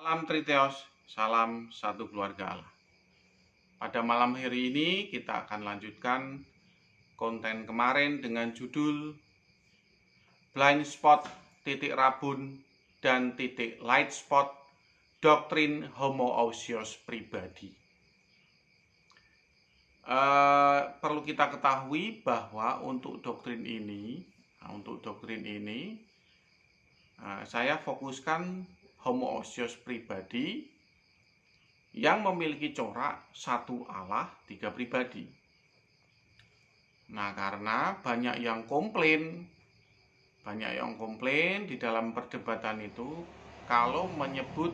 Salam Triteos, salam satu keluarga Allah. Pada malam hari ini kita akan lanjutkan konten kemarin dengan judul Blind Spot, titik rabun, dan titik light spot, doktrin homoousios pribadi. Perlu kita ketahui bahwa untuk doktrin ini, saya fokuskan homoousios pribadi yang memiliki corak satu Allah, tiga pribadi. Nah, karena banyak yang komplain di dalam perdebatan itu kalau menyebut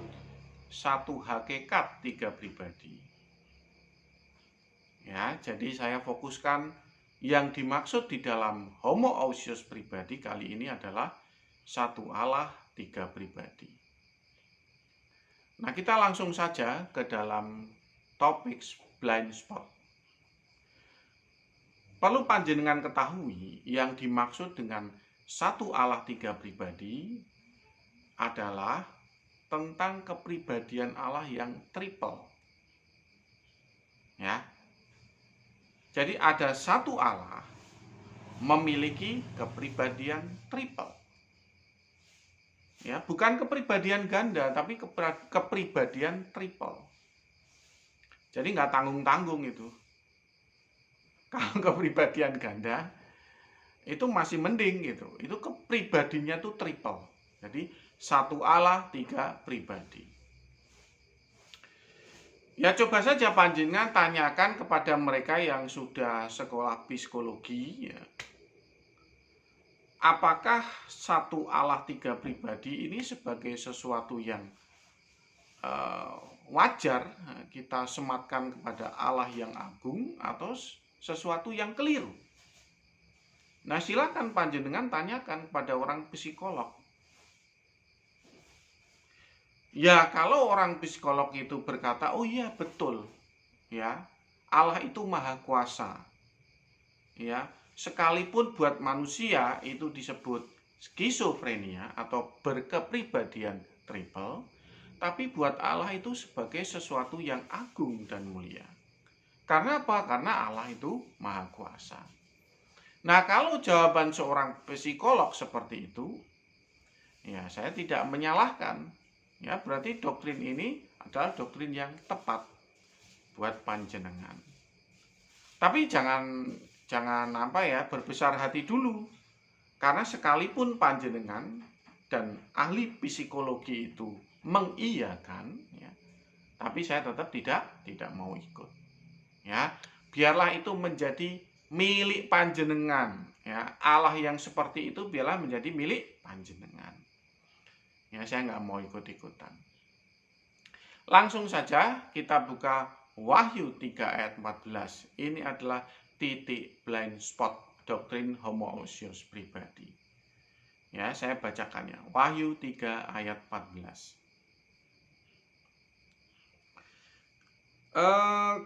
satu hakikat tiga pribadi. Ya, jadi saya fokuskan yang dimaksud di dalam homoousios pribadi kali ini adalah satu Allah, tiga pribadi. Nah, kita langsung saja ke dalam topik blind spot. Perlu panjenengan ketahui yang dimaksud dengan satu Allah tiga pribadi adalah tentang kepribadian Allah yang triple. Ya. Jadi ada satu Allah memiliki kepribadian triple. Ya, bukan kepribadian ganda tapi kepribadian triple. Jadi nggak tanggung-tanggung itu. Kalau kepribadian ganda itu masih mending gitu. Itu kepribadiannya tuh triple. Jadi satu Allah, tiga pribadi. Ya coba saja panjenengan tanyakan kepada mereka yang sudah sekolah psikologi ya. Apakah satu Allah tiga pribadi ini sebagai sesuatu yang wajar kita sematkan kepada Allah yang agung atau sesuatu yang keliru? Nah, silakan panjenengan tanyakan pada orang psikolog. Ya, kalau orang psikolog itu berkata, "Oh iya, betul." Ya, Allah itu maha kuasa. Ya, sekalipun buat manusia itu disebut skizofrenia atau berkepribadian triple, tapi buat Allah itu sebagai sesuatu yang agung dan mulia. Karena apa? Karena Allah itu maha kuasa. Nah, kalau jawaban seorang psikolog seperti itu, ya saya tidak menyalahkan. Ya, berarti doktrin ini adalah doktrin yang tepat buat panjenengan. Tapi jangan berbesar hati dulu. Karena sekalipun panjenengan dan ahli psikologi itu mengiyakan, ya, tapi saya tetap tidak mau ikut. Ya, biarlah itu menjadi milik panjenengan. Ya, Allah yang seperti itu biarlah menjadi milik panjenengan. Ya, saya nggak mau ikut-ikutan. Langsung saja kita buka Wahyu 3 ayat 14. Ini adalah titik blind spot doktrin homoousios pribadi. Ya, saya bacakannya. Wahyu 3 ayat 14.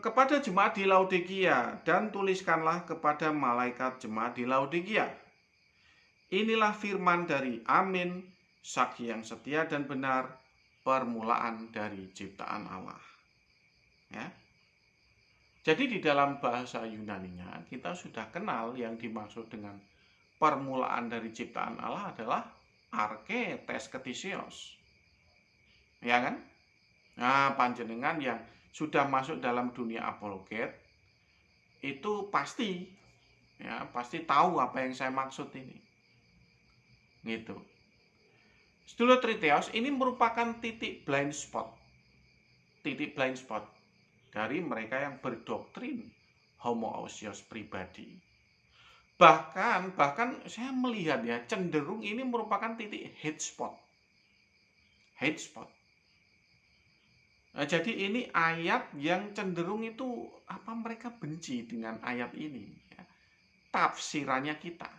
Kepada jemaat di Laodikia, dan tuliskanlah kepada malaikat jemaat di Laodikia. Inilah firman dari Amin, saksi yang setia dan benar, permulaan dari ciptaan Allah. Ya. Jadi di dalam bahasa Yunaninya kita sudah kenal yang dimaksud dengan permulaan dari ciptaan Allah adalah arche tes ketisios. Ya kan? Nah, panjenengan yang sudah masuk dalam dunia apologet itu pasti tahu apa yang saya maksud ini. Gitu. Sedulur Triteos, ini merupakan titik blind spot. Titik blind spot dari mereka yang berdoktrin homoousios pribadi. Bahkan saya melihat ya, cenderung ini merupakan titik hate spot. Hate spot. Nah, jadi ini ayat yang cenderung itu mereka benci dengan ayat ini. Ya. Tafsirannya kita.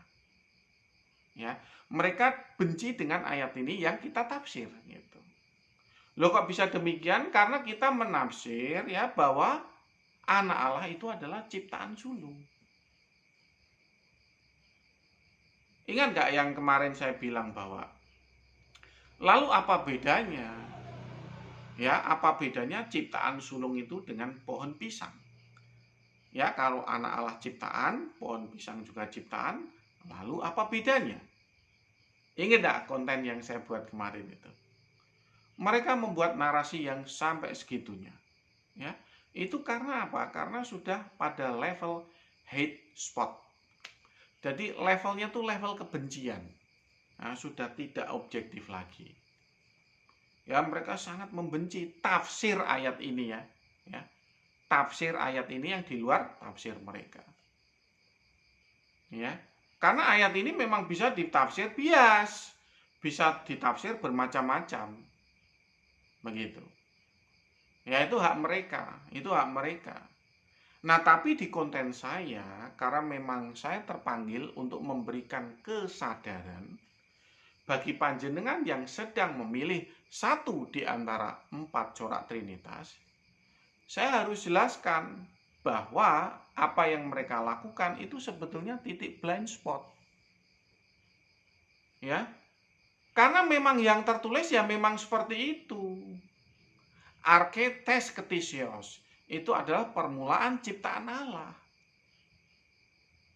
Ya, mereka benci dengan ayat ini yang kita tafsir gitu. Loh, kok bisa demikian? Karena kita menafsir ya bahwa anak Allah itu adalah ciptaan sulung. Ingat gak yang kemarin saya bilang bahwa lalu apa bedanya Ya, apa bedanya ciptaan sulung itu dengan pohon pisang? Ya, kalau anak Allah ciptaan, pohon pisang juga ciptaan, lalu apa bedanya? Ingat enggak konten yang saya buat kemarin itu? Mereka membuat narasi yang sampai segitunya. Ya, itu karena apa? Karena sudah pada level hate spot. Jadi levelnya tuh level kebencian. Nah, sudah tidak objektif lagi. Ya, mereka sangat membenci tafsir ayat ini ya. Ya, tafsir ayat ini yang di luar tafsir mereka. Ya, karena ayat ini memang bisa ditafsir bias, bisa ditafsir bermacam-macam. Begitu. Ya, itu hak mereka, itu hak mereka. Nah, tapi di konten saya, karena memang saya terpanggil untuk memberikan kesadaran bagi panjenengan yang sedang memilih satu di antara 4 corak Trinitas, saya harus jelaskan bahwa apa yang mereka lakukan itu sebetulnya titik blind spot. Ya, karena memang yang tertulis ya memang seperti itu. Arketes ketisios itu adalah permulaan ciptaan Allah.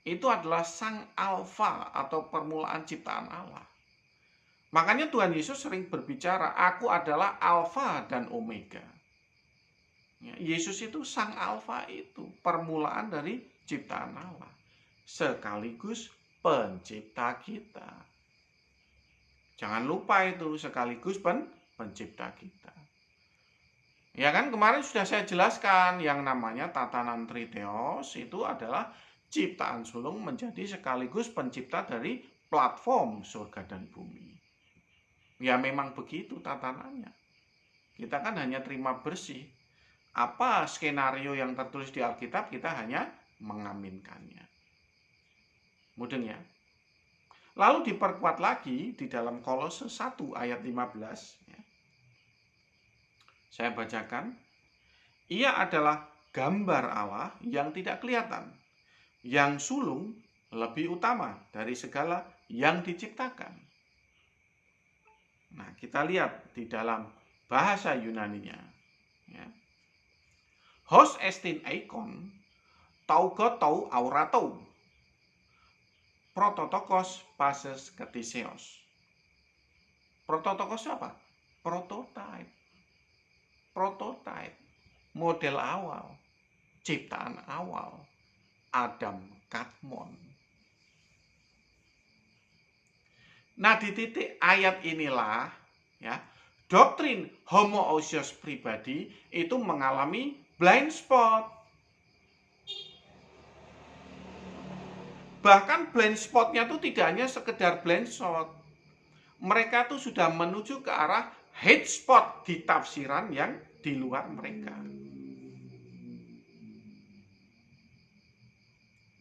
Itu adalah sang alfa atau permulaan ciptaan Allah. Makanya Tuhan Yesus sering berbicara, aku adalah alfa dan omega. Yesus itu sang alfa, itu permulaan dari ciptaan Allah, sekaligus pencipta kita. Jangan lupa itu sekaligus pencipta kita. Ya kan, kemarin sudah saya jelaskan yang namanya tatanan triteos itu adalah ciptaan sulung menjadi sekaligus pencipta dari platform surga dan bumi. Ya memang begitu tatanannya. Kita kan hanya terima bersih. Apa skenario yang tertulis di Alkitab, kita hanya mengaminkannya. Mudeng ya. Lalu diperkuat lagi di dalam Kolose 1 ayat 15 ya. Saya bacakan. Ia adalah gambar Allah yang tidak kelihatan, yang sulung lebih utama dari segala yang diciptakan. Nah, kita lihat di dalam bahasa Yunaninya. Ya. Hos estin eikon, taugotou auratou, prototokos pases ketiseos. Prototokos apa? Prototype. Prototype. Model awal. Ciptaan awal. Adam Kadmon. Nah, di titik ayat inilah ya, doktrin homoousios pribadi itu mengalami blind spot. Bahkan blind spotnya itu tidak hanya sekedar blind spot. Mereka tuh sudah menuju ke arah hate spot di tafsiran yang di luar mereka.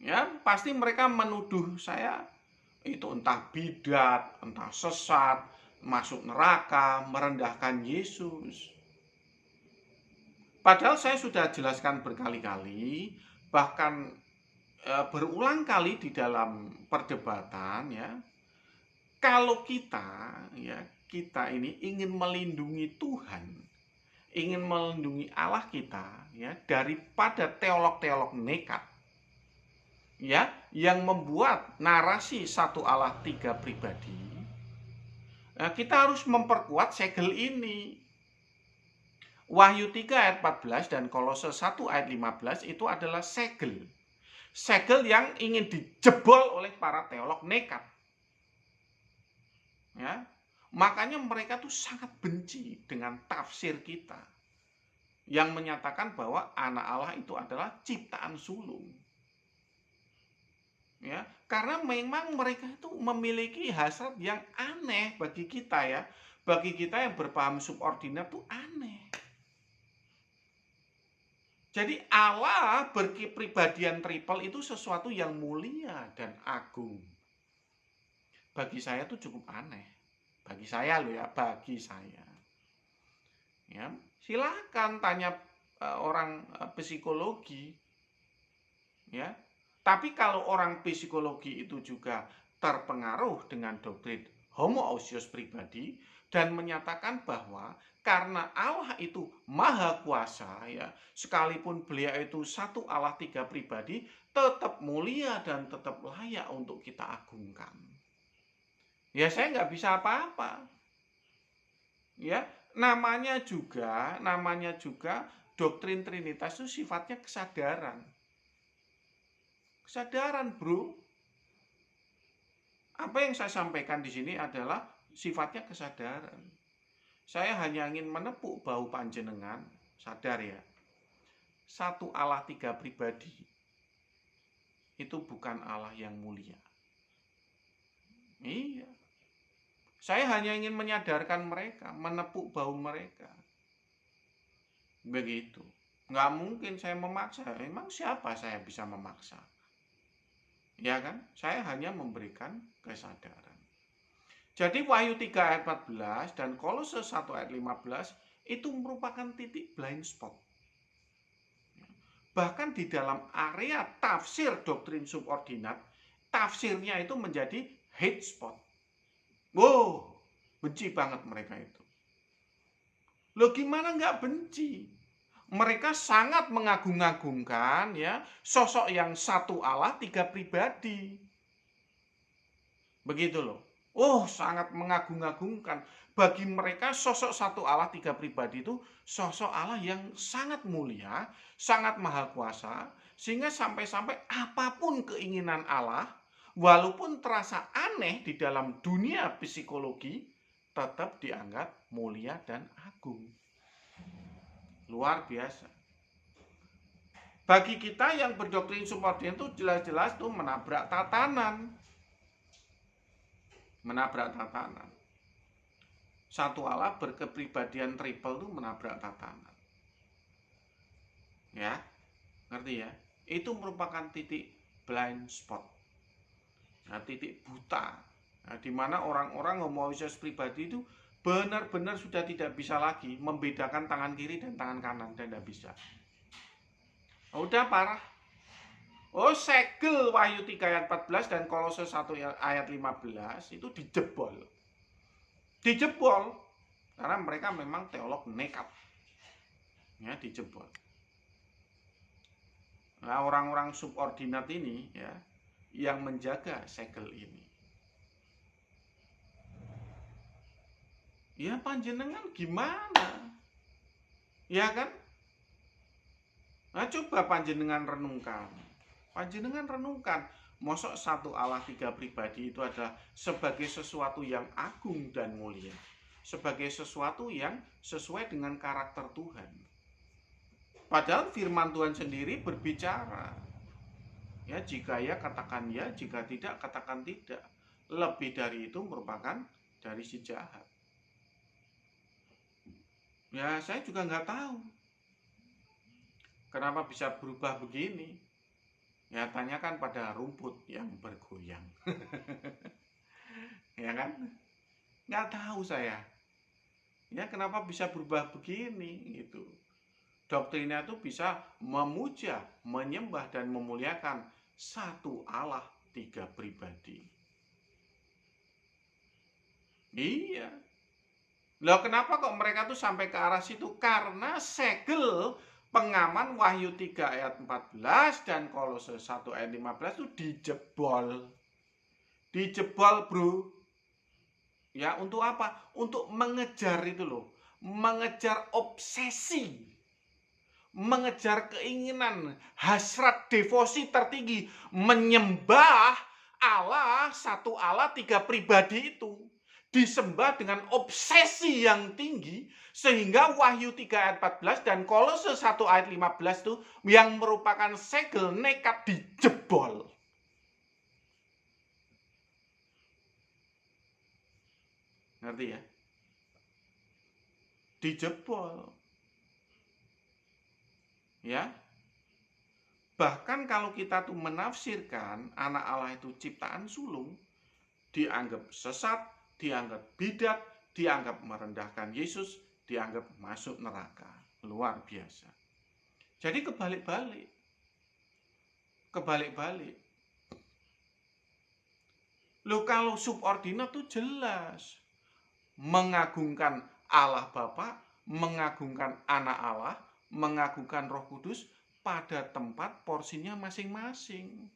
Ya, pasti mereka menuduh saya itu entah bidat, entah sesat, masuk neraka, merendahkan Yesus. Padahal saya sudah jelaskan berkali-kali, bahkan berulang kali di dalam perdebatan ya. Kalau kita ini ingin melindungi Tuhan, ingin melindungi Allah kita ya daripada teolog-teolog nekat ya yang membuat narasi satu Allah tiga pribadi, kita harus memperkuat segel ini. Wahyu 3 ayat 14 dan Kolose 1 ayat 15 itu adalah segel. Segel yang ingin dijebol oleh para teolog nekat. Ya, makanya mereka tuh sangat benci dengan tafsir kita yang menyatakan bahwa anak Allah itu adalah ciptaan sulung. Ya, karena memang mereka itu memiliki hasrat yang aneh bagi kita ya. Bagi kita yang berpaham subordinat tuh aneh. Jadi Allah berkepribadian triple itu sesuatu yang mulia dan agung. Bagi saya itu cukup aneh. Bagi saya loh ya, bagi saya. Ya, silakan tanya orang psikologi. Ya. Tapi kalau orang psikologi itu juga terpengaruh dengan doktrin homoousios pribadi, dan menyatakan bahwa karena Allah itu maha kuasa, ya, sekalipun beliau itu satu Allah tiga pribadi, tetap mulia dan tetap layak untuk kita agungkan. Ya, saya nggak bisa apa-apa. Ya, namanya juga doktrin Trinitas itu sifatnya kesadaran. Kesadaran, bro. Apa yang saya sampaikan di sini adalah sifatnya kesadaran. Saya hanya ingin menepuk bahu panjenengan, sadar ya. Satu Allah tiga pribadi itu bukan Allah yang mulia. Iya. Saya hanya ingin menyadarkan mereka, menepuk bahu mereka. Begitu. Nggak mungkin saya memaksa. Emang siapa saya bisa memaksa? Ya kan? Saya hanya memberikan kesadaran. Jadi Wahyu 3 ayat 14 dan Kolose 1 ayat 15 itu merupakan titik blind spot. Bahkan di dalam area tafsir doktrin subordinat, tafsirnya itu menjadi hate spot. Wow, benci banget mereka itu. Loh, gimana nggak benci? Mereka sangat mengagung-agungkan, ya, sosok yang satu Allah tiga pribadi. Begitu loh. Oh, sangat mengagung-agungkan. Bagi mereka sosok satu Allah tiga pribadi itu sosok Allah yang sangat mulia, sangat maha kuasa, sehingga sampai-sampai apapun keinginan Allah, walaupun terasa aneh di dalam dunia psikologi, tetap dianggap mulia dan agung. Luar biasa. Bagi kita yang berdoktrin subordinat itu jelas-jelas tuh menabrak tatanan. Menabrak tatanan. Satu Allah berkepribadian triple itu menabrak tatanan. Ya, ngerti ya? Itu merupakan titik blind spot. Nah, titik buta. Nah, di mana orang-orang homoiousios pribadi itu benar-benar sudah tidak bisa lagi membedakan tangan kiri dan tangan kanan, dan tidak bisa. Udah parah. Oh, segel Wahyu 3 ayat 14 dan Kolose 1 ayat 15 itu dijebol. Dijebol karena mereka memang teolog nekat. Ya, dijebol. Nah, orang-orang subordinat ini, ya, yang menjaga segel ini. Ya, panjenengan gimana? Ya kan? Nah, coba panjenengan renungkan. Panjenengan renungkan, mosok satu Allah tiga pribadi itu adalah sebagai sesuatu yang agung dan mulia, sebagai sesuatu yang sesuai dengan karakter Tuhan. Padahal firman Tuhan sendiri berbicara, ya, jika ya katakan ya, jika tidak katakan tidak. Lebih dari itu merupakan dari si jahat. Ya, saya juga nggak tahu kenapa bisa berubah begini. Ya, tanyakan pada rumput yang bergoyang. Ya kan? Nggak tahu saya. Ya, kenapa bisa berubah begini gitu. Doktrinnya itu bisa memuja, menyembah dan memuliakan satu Allah tiga pribadi. Iya. Loh, kenapa kok mereka tuh sampai ke arah situ? Karena segel pengaman Wahyu 3 ayat 14 dan Kolose 1 ayat 15 itu dijebol. Dijebol, bro. Ya, untuk apa? Untuk mengejar itu loh. Mengejar obsesi. Mengejar keinginan, hasrat, devosi tertinggi. Menyembah Allah, satu Allah, tiga pribadi itu. Disembah dengan obsesi yang tinggi, sehingga Wahyu 3 ayat 14 dan Kolose 1 ayat 15 itu yang merupakan segel nekat dijebol. Ngerti ya? Dijebol. Ya. Bahkan kalau kita tuh menafsirkan anak Allah itu ciptaan sulung, dianggap sesat, dianggap bidat, dianggap merendahkan Yesus, dianggap masuk neraka. Luar biasa. Jadi kebalik-balik. Kebalik-balik. Loh, kalau subordinat tuh jelas. mengagungkan Allah Bapa, mengagungkan Anak Allah, mengagungkan Roh Kudus pada tempat porsinya masing-masing.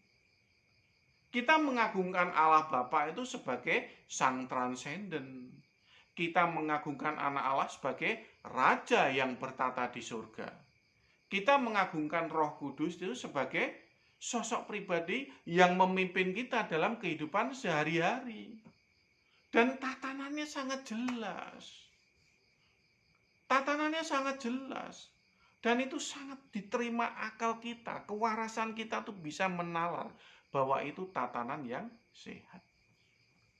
Kita mengagungkan Allah Bapa itu sebagai Sang Transenden. Kita mengagungkan Anak Allah sebagai Raja yang bertata di surga. Kita mengagungkan Roh Kudus itu sebagai sosok pribadi yang memimpin kita dalam kehidupan sehari-hari. Dan tatanannya sangat jelas. Tatanannya sangat jelas. Dan itu sangat diterima akal kita. Kewarasan kita tuh bisa menalar bahwa itu tatanan yang sehat.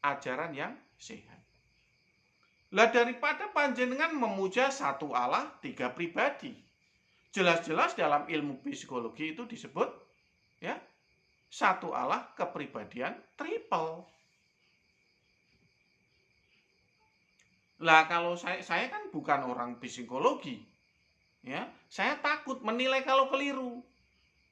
Ajaran yang sehat. Lah daripada panjenengan memuja satu Allah, tiga pribadi. Jelas-jelas dalam ilmu psikologi itu disebut ya, satu Allah kepribadian triple. Lah kalau saya kan bukan orang psikologi. Ya, saya takut menilai kalau keliru.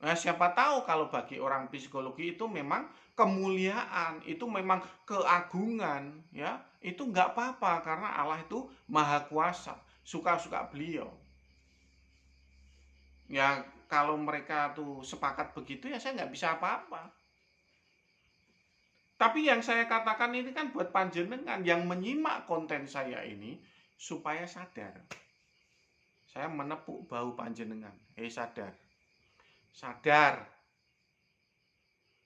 Nah, siapa tahu kalau bagi orang psikologi itu memang kemuliaan, itu memang keagungan, ya, itu nggak apa-apa karena Allah itu maha kuasa, suka-suka beliau. Ya, kalau mereka tuh sepakat begitu ya saya nggak bisa apa-apa. Tapi yang saya katakan ini kan buat panjenengan yang menyimak konten saya ini supaya sadar. Saya menepuk bahu panjenengan. Sadar. Sadar.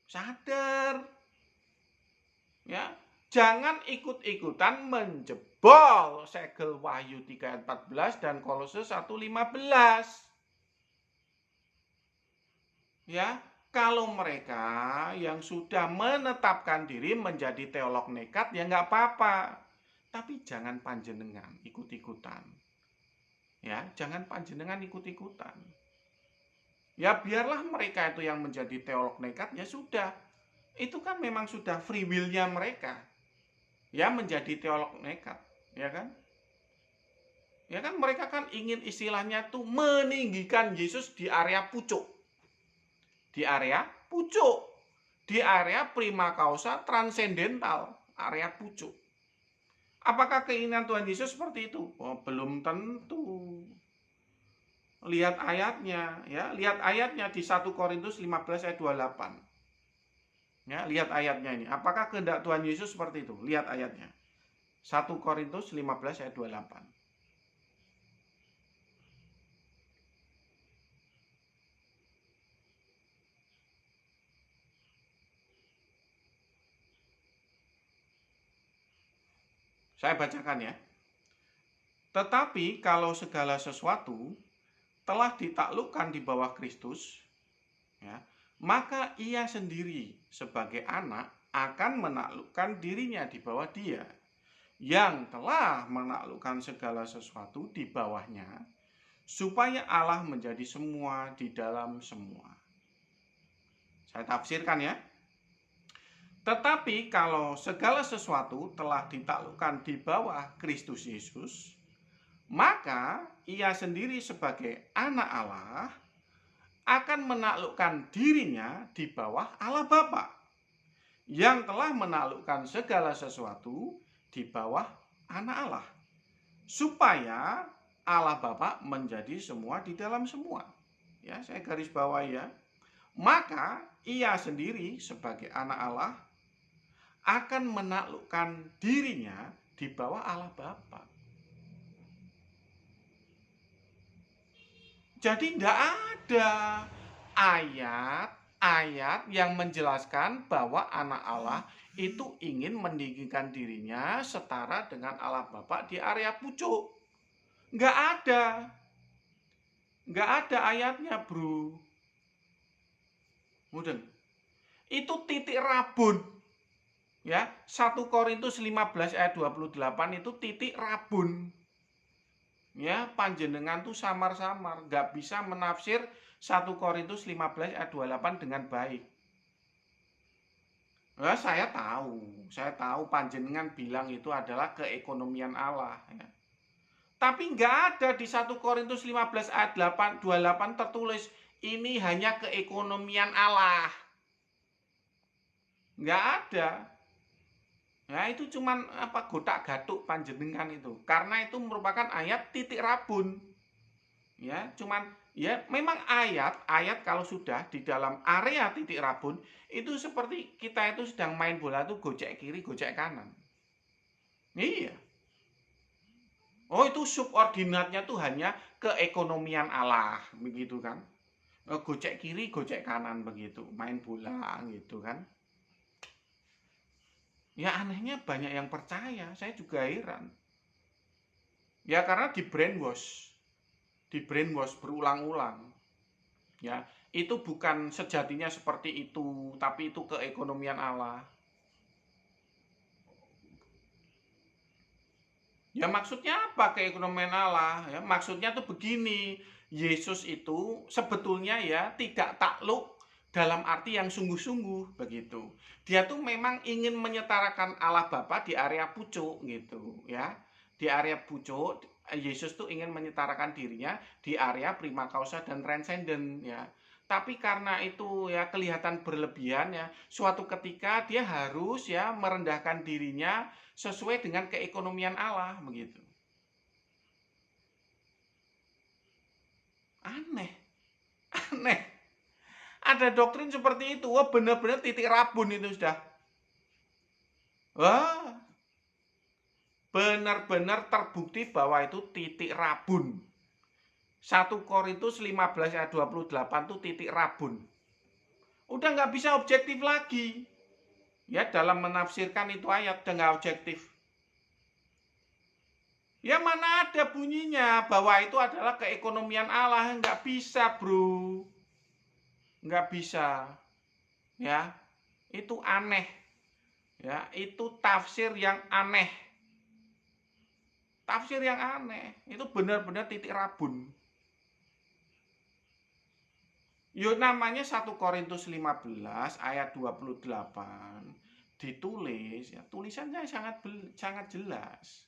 Sadar. Ya, jangan ikut-ikutan menjebol segel Wahyu 3:14 dan Kolose 1:15. Ya, kalau mereka yang sudah menetapkan diri menjadi teolog nekat ya nggak apa-apa. Tapi jangan panjenengan ikut-ikutan. Ya, jangan panjenengan ikut-ikutan. Ya biarlah mereka itu yang menjadi teolog nekat, ya sudah. Itu kan memang sudah free will-nya mereka. Ya menjadi teolog nekat, ya kan? Ya kan mereka kan ingin istilahnya tuh meninggikan Yesus di area pucuk. Di area pucuk. Di area prima causa transendental, area pucuk. Apakah keinginan Tuhan Yesus seperti itu? Oh, belum tentu. Lihat ayatnya, ya. Lihat ayatnya di 1 Korintus 15 ayat 28. Ya, lihat ayatnya ini. Apakah kehendak Tuhan Yesus seperti itu? Lihat ayatnya. 1 Korintus 15 ayat 28. Saya bacakan ya. Tetapi kalau segala sesuatu telah ditaklukkan di bawah Kristus, ya, maka ia sendiri sebagai anak akan menaklukkan dirinya di bawah Dia yang telah menaklukkan segala sesuatu di bawahnya, supaya Allah menjadi semua di dalam semua. Saya tafsirkan ya. Tetapi kalau segala sesuatu telah ditaklukkan di bawah Kristus Yesus, maka ia sendiri sebagai anak Allah akan menaklukkan dirinya di bawah Allah Bapa, yang telah menaklukkan segala sesuatu di bawah anak Allah, supaya Allah Bapa menjadi semua di dalam semua. Ya, saya garis bawahi ya. Maka ia sendiri sebagai anak Allah akan menaklukkan dirinya di bawah Allah Bapa. Jadi tidak ada ayat yang menjelaskan bahwa anak Allah itu ingin meninggikan dirinya setara dengan Allah Bapa di area pucuk. Nggak ada. Nggak ada ayatnya, bro. Mudeng. Itu titik rabun. Ya, 1 Korintus 15 ayat 28 itu titik rabun. Ya, panjenengan tuh samar-samar, nggak bisa menafsir 1 Korintus 15 ayat 28 dengan baik. Nah, saya tahu panjenengan bilang itu adalah keekonomian Allah. Ya. Tapi nggak ada di 1 Korintus 15 ayat 28 tertulis ini hanya keekonomian Allah. Nggak ada. Ya itu cuman gotak gatuk panjenengan itu. Karena itu merupakan ayat titik rabun. Ya, cuman ya memang ayat kalau sudah di dalam area titik rabun itu seperti kita itu sedang main bola tuh gocek kiri, gocek kanan. Iya. Oh, itu subordinatnya tuh hanya keekonomian Allah, begitu kan? Gocek kiri, gocek kanan begitu, main bola gitu kan. Ya anehnya banyak yang percaya, saya juga heran. Ya karena di brainwash berulang-ulang. Ya, itu bukan sejatinya seperti itu, tapi itu keekonomian Allah. Ya maksudnya apa keekonomian Allah? Ya maksudnya tuh begini, Yesus itu sebetulnya ya tidak takluk dalam arti yang sungguh-sungguh begitu. Dia tuh memang ingin menyetarakan Allah Bapa di area pucuk gitu ya. Di area pucuk Yesus tuh ingin menyetarakan dirinya di area prima causa dan transcendent ya. Tapi karena itu ya kelihatan berlebihan ya, suatu ketika dia harus ya merendahkan dirinya sesuai dengan keekonomian Allah begitu. Aneh, aneh. Ada doktrin seperti itu. Wah, benar-benar titik rabun itu sudah. Wah, benar-benar terbukti bahwa itu titik rabun. 1 Korintus 15 ayat 28 itu titik rabun. Udah nggak bisa objektif lagi. Ya, dalam menafsirkan itu ayat udah nggak objektif. Ya mana ada bunyinya bahwa itu adalah keekonomian Allah. Nggak bisa bro. Nggak bisa. Ya, itu aneh. Ya, itu tafsir yang aneh. Tafsir yang aneh. Itu benar-benar titik rabun. Yo namanya 1 Korintus 15 ayat 28 ditulis ya, tulisannya sangat jelas.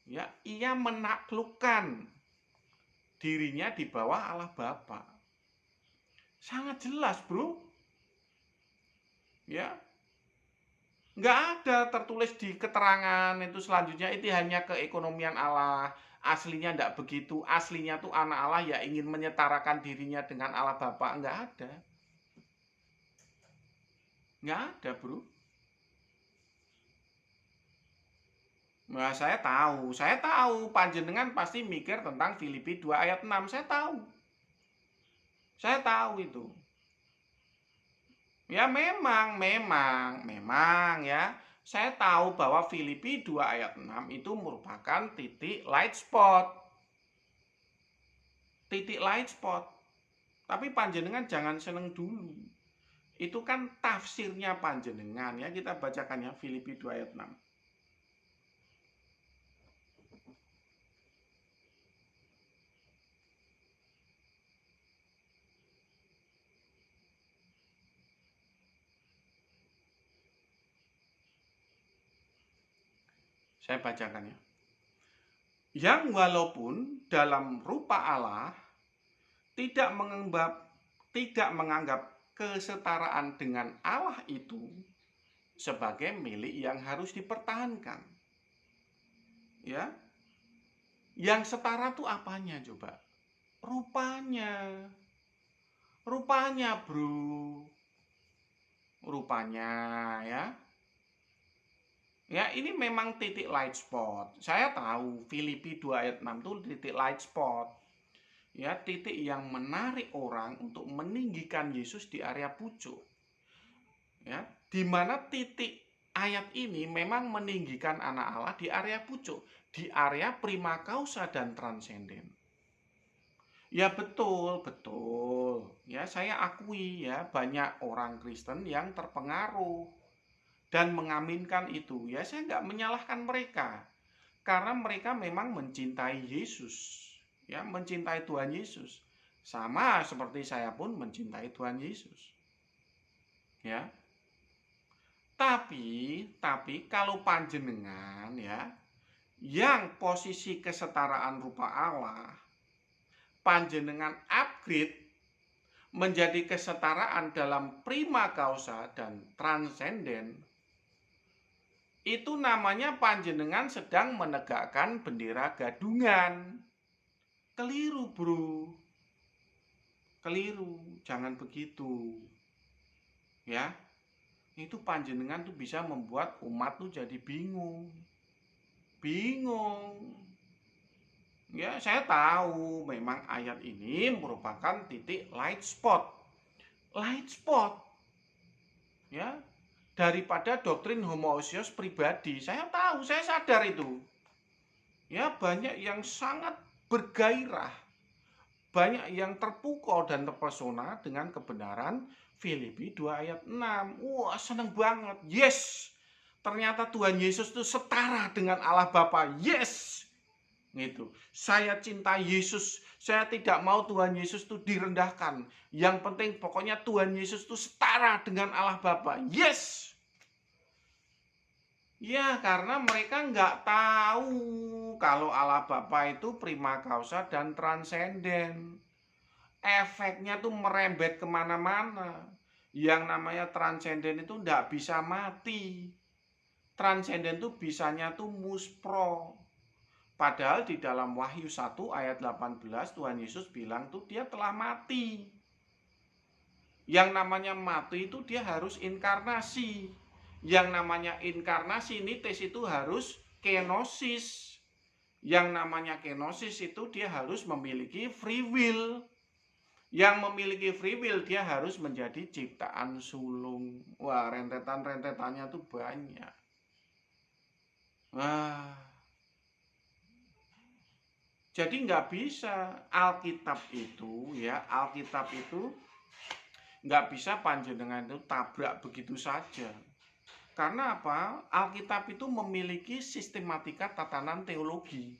Ya, ia menaklukkan dirinya di bawah Allah Bapa. Sangat jelas, Bro. Ya. Nggak ada tertulis di keterangan itu selanjutnya itu hanya keekonomian Allah. Aslinya nggak begitu. Aslinya tuh anak Allah ya ingin menyetarakan dirinya dengan Allah Bapa. Nggak ada. Nggak ada, Bro. Nah, saya tahu panjenengan pasti mikir tentang Filipi 2 ayat 6. Saya tahu itu. Ya memang ya. Saya tahu bahwa Filipi 2 ayat 6 itu merupakan titik light spot. Titik light spot. Tapi panjenengan jangan seneng dulu. Itu kan tafsirnya panjenengan ya. Kita bacakan ya Filipi 2 ayat 6. Saya bacakan ya. Yang walaupun dalam rupa Allah tidak menganggap kesetaraan dengan Allah itu sebagai milik yang harus dipertahankan. Ya. Yang setara tuh apanya coba? Rupanya. Rupanya, Bro. Rupanya ya. Ya, ini memang titik light spot. Saya tahu Filipi 2 ayat 6 itu titik light spot. Ya, titik yang menarik orang untuk meninggikan Yesus di area pucuk. Ya, di mana titik ayat ini memang meninggikan anak Allah di area pucuk, di area prima causa dan transenden. Ya betul. Ya saya akui ya banyak orang Kristen yang terpengaruh dan mengaminkan itu. Ya saya nggak menyalahkan mereka. Karena mereka memang mencintai Yesus. Ya mencintai Tuhan Yesus. Sama seperti saya pun mencintai Tuhan Yesus. Ya. Tapi kalau panjenengan ya yang posisi kesetaraan rupa Allah panjenengan upgrade menjadi kesetaraan dalam prima causa dan transenden, Itu namanya panjenengan sedang menegakkan bendera gadungan. Keliru, bro. Keliru, jangan begitu. Ya, itu panjenengan tuh bisa membuat umat tuh jadi bingung. Bingung. Ya, saya tahu memang ayat ini merupakan titik light spot. Light spot. Ya, daripada doktrin homoousios pribadi. Saya tahu, saya sadar itu. Ya, banyak yang sangat bergairah, banyak yang terpukau dan terpesona dengan kebenaran Filipi 2 ayat 6. Wah, seneng banget. Yes, ternyata Tuhan Yesus itu setara dengan Allah Bapa. Yes, gitu. Saya cinta Yesus. Saya tidak mau Tuhan Yesus itu direndahkan. Yang penting pokoknya Tuhan Yesus itu setara dengan Allah Bapa. Yes. Ya, karena mereka nggak tahu kalau Allah Bapa itu prima causa dan transenden. Efeknya tuh merembet kemana-mana. Yang namanya transenden itu nggak bisa mati. Transenden tuh bisanya tuh muspro. Padahal di dalam Wahyu 1 ayat 18 Tuhan Yesus bilang tuh dia telah mati. Yang namanya mati itu dia harus inkarnasi. Yang namanya inkarnasi nites itu harus kenosis. Yang namanya kenosis itu dia harus memiliki free will. Yang memiliki free will dia harus menjadi ciptaan sulung. Wah, rentetan-rentetannya tuh banyak. Wah, jadi nggak bisa Alkitab itu ya, Alkitab itu nggak bisa panjenengan itu tabrak begitu saja. Karena apa? Alkitab itu memiliki sistematika tatanan teologi.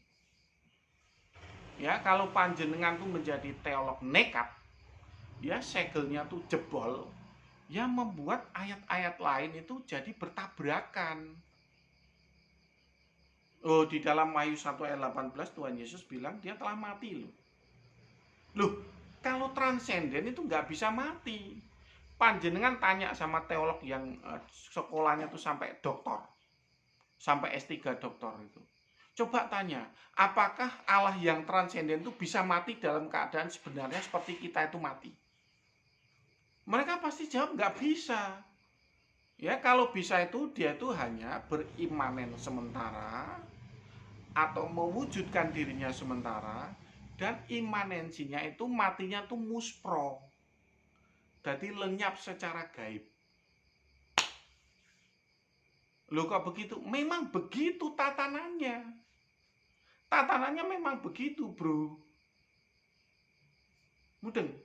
Ya, kalau panjenengan tuh menjadi teolog nekat, ya segelnya tuh jebol, ya membuat ayat-ayat lain itu jadi bertabrakan. Oh, di dalam Wahyu 1 ayat 18 Tuhan Yesus bilang dia telah mati loh. Loh, kalau transenden itu nggak bisa mati. Panjenengan tanya sama teolog yang sekolahnya tuh sampai doktor, sampai S3 doktor itu. Coba tanya, apakah Allah yang transenden itu bisa mati dalam keadaan sebenarnya seperti kita itu mati? Mereka pasti jawab nggak bisa. Ya, kalau bisa itu dia itu hanya berimanen sementara atau mewujudkan dirinya sementara, dan imanensinya itu matinya tuh muspro. Jadi lenyap secara gaib. Loh kok begitu? Memang begitu tatanannya. Tatanannya memang begitu, bro. Mudeng.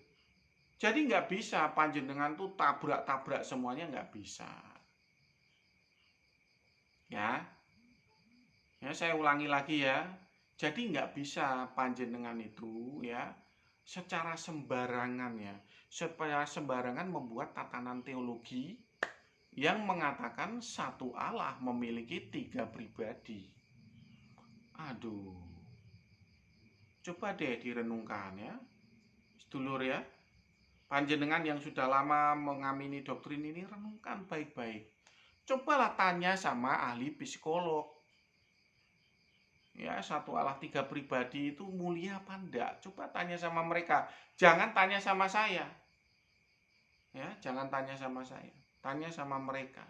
Jadi nggak bisa panjenengan tuh tabrak-tabrak semuanya, nggak bisa. Ya, ya saya ulangi lagi ya. Jadi nggak bisa panjenengan itu ya secara sembarangan ya, supaya sembarangan membuat tatanan teologi yang mengatakan satu Allah memiliki 3 pribadi. Aduh, coba deh direnungkan ya, sedulur ya. Panjenengan yang sudah lama mengamini doktrin ini, renungkan baik-baik. Cobalah tanya sama ahli psikolog. Ya, satu Allah 3 pribadi itu mulia apa enggak? Coba tanya sama mereka. Jangan tanya sama saya. Ya, jangan tanya sama saya. Tanya sama mereka.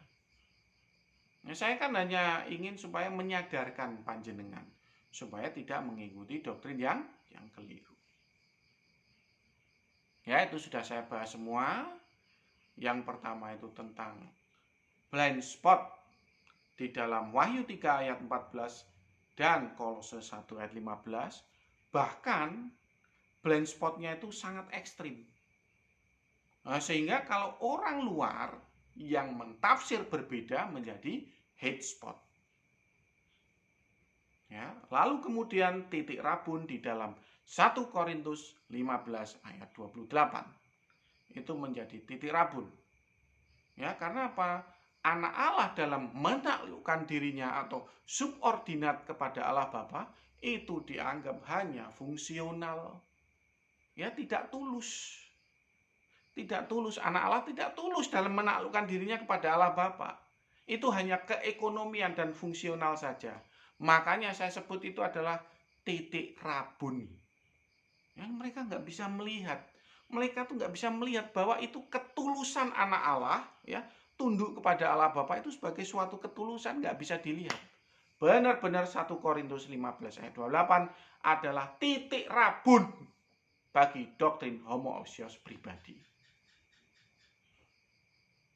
Ya, saya kan hanya ingin supaya menyadarkan panjenengan supaya tidak mengikuti doktrin yang keliru. Ya, itu sudah saya bahas semua. Yang pertama itu tentang blind spot di dalam Wahyu 3 ayat 14 dan Kolose 1 ayat 15. Bahkan blind spotnya itu sangat ekstrim. Nah, sehingga kalau orang luar yang mentafsir berbeda menjadi hate spot. Ya, lalu kemudian titik rabun di dalam 1 Korintus 15 ayat 28. Itu menjadi titik rabun. Ya, karena apa? Anak Allah dalam menaklukkan dirinya atau subordinat kepada Allah Bapa itu dianggap hanya fungsional. Ya, tidak tulus. Tidak tulus. Anak Allah tidak tulus dalam menaklukkan dirinya kepada Allah Bapa. Itu hanya keekonomian dan fungsional saja. Makanya saya sebut itu adalah titik rabun. Yang mereka nggak bisa melihat. Mereka tuh nggak bisa melihat bahwa itu ketulusan anak Allah, ya, tunduk kepada Allah Bapa itu sebagai suatu ketulusan, nggak bisa dilihat. Benar-benar 1 Korintus 15 ayat 28 adalah titik rabun bagi doktrin homoousios pribadi.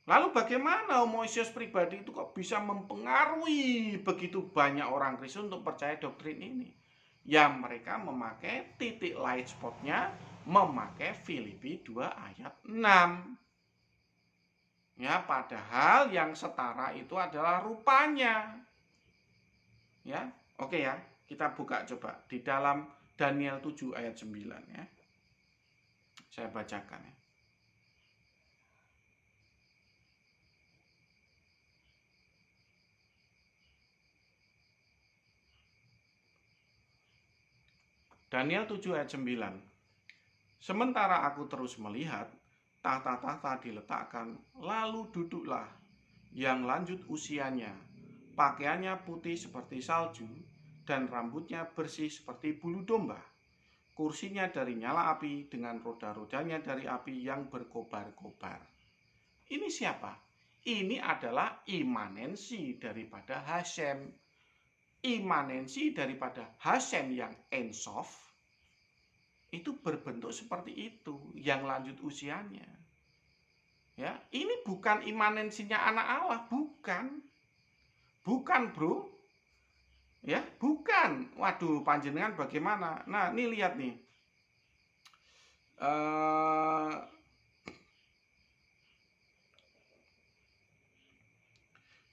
Lalu bagaimana homoousios pribadi itu kok bisa mempengaruhi begitu banyak orang Kristen untuk percaya doktrin ini? Ya mereka memakai titik light spotnya, memakai Filipi 2 ayat 6. Ya, padahal yang setara itu adalah rupanya. Ya, oke ya, kita buka coba di dalam Daniel 7 ayat 9 ya. Saya bacakan ya. Daniel 7 ayat 9. Sementara aku terus melihat, tahta-tahta diletakkan, lalu duduklah yang lanjut usianya. Pakaiannya putih seperti salju, dan rambutnya bersih seperti bulu domba. Kursinya dari nyala api, dengan roda-rodanya dari api yang berkobar-kobar. Ini siapa? Ini adalah imanensi daripada Hashem. Imanensi daripada Hashem yang ensof itu berbentuk seperti itu, yang lanjut usianya. Ya, ini bukan imanensinya anak Allah, bukan. Bukan, Bro. Ya, bukan. Waduh, panjenengan bagaimana? Nah, ini lihat nih.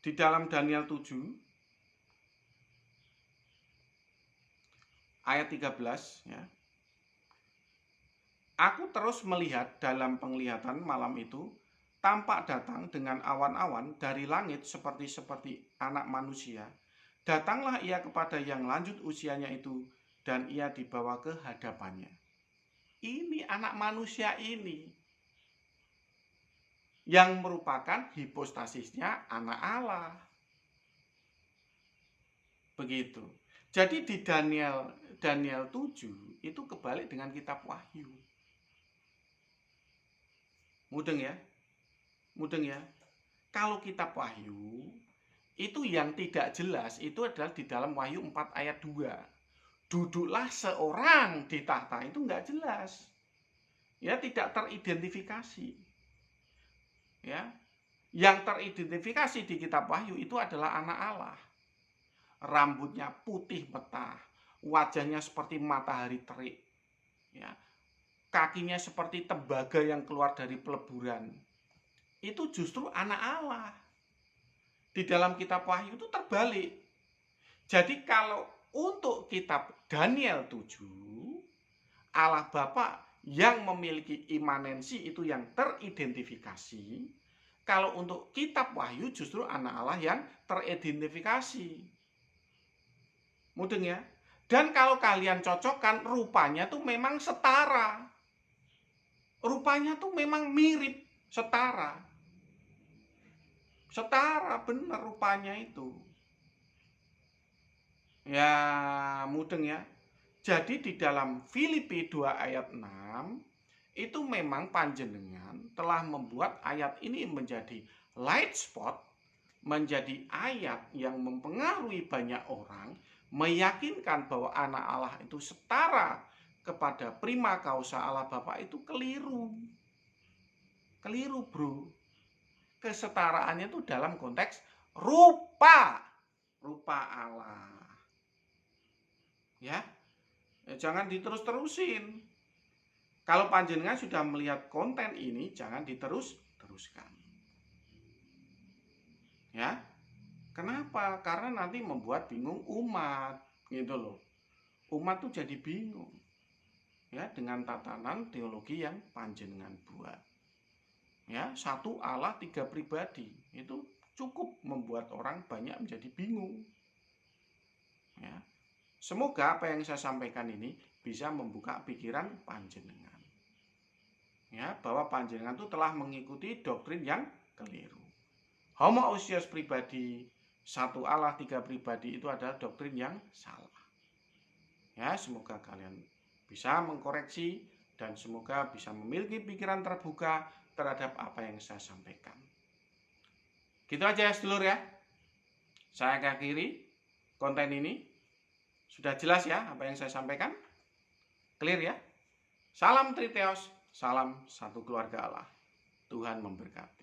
Di dalam Daniel 7 ayat 13 ya. Aku terus melihat dalam penglihatan malam itu, tampak datang dengan awan-awan dari langit seperti anak manusia. Datanglah ia kepada yang lanjut usianya itu, dan ia dibawa ke hadapannya. Ini anak manusia ini yang merupakan hipostasisnya anak Allah. Begitu. Jadi di Daniel 7 itu kebalik dengan kitab Wahyu. Mudeng ya? Mudeng ya? Kalau kitab Wahyu itu yang tidak jelas itu adalah di dalam Wahyu 4 ayat 2. Duduklah seorang di tahta, itu enggak jelas. Ya, tidak teridentifikasi. Ya. Yang teridentifikasi di kitab Wahyu itu adalah anak Allah. Rambutnya putih petah, wajahnya seperti matahari terik, ya, kakinya seperti tembaga yang keluar dari peleburan. Itu justru anak Allah. Di dalam kitab Wahyu itu terbalik. Jadi kalau untuk kitab Daniel 7, Allah Bapa yang memiliki imanensi itu yang teridentifikasi. Kalau untuk kitab Wahyu justru anak Allah yang teridentifikasi. Mudeng ya. Dan kalau kalian cocokkan, rupanya tuh memang setara. Rupanya tuh memang mirip, setara. Setara, benar rupanya itu. Ya, mudeng ya. Jadi di dalam Filipi 2 ayat 6, itu memang panjenengan telah membuat ayat ini menjadi light spot, menjadi ayat yang mempengaruhi banyak orang, meyakinkan bahwa anak Allah itu setara kepada prima causa Allah Bapa, itu keliru. Keliru, Bro. Kesetaraannya itu dalam konteks rupa Allah. Ya, jangan diterus-terusin. Kalau panjenengan sudah melihat konten ini, jangan diteruskan. Ya, kenapa? Karena nanti membuat bingung umat, gitu loh. Umat tuh jadi bingung, ya, dengan tatanan teologi yang panjenengan buat. Ya, satu Allah, tiga pribadi, itu cukup membuat orang banyak menjadi bingung. Ya, semoga apa yang saya sampaikan ini bisa membuka pikiran panjenengan. Ya, bahwa panjenengan itu telah mengikuti doktrin yang keliru. homoousios pribadi, satu Allah tiga pribadi itu adalah doktrin yang salah. Ya, semoga kalian bisa mengkoreksi dan semoga bisa memiliki pikiran terbuka terhadap apa yang saya sampaikan. Gitu aja ya sedulur ya. Saya akhiri konten ini. Sudah jelas ya apa yang saya sampaikan? Clear ya? Salam Triteos, salam satu keluarga Allah. Tuhan memberkati.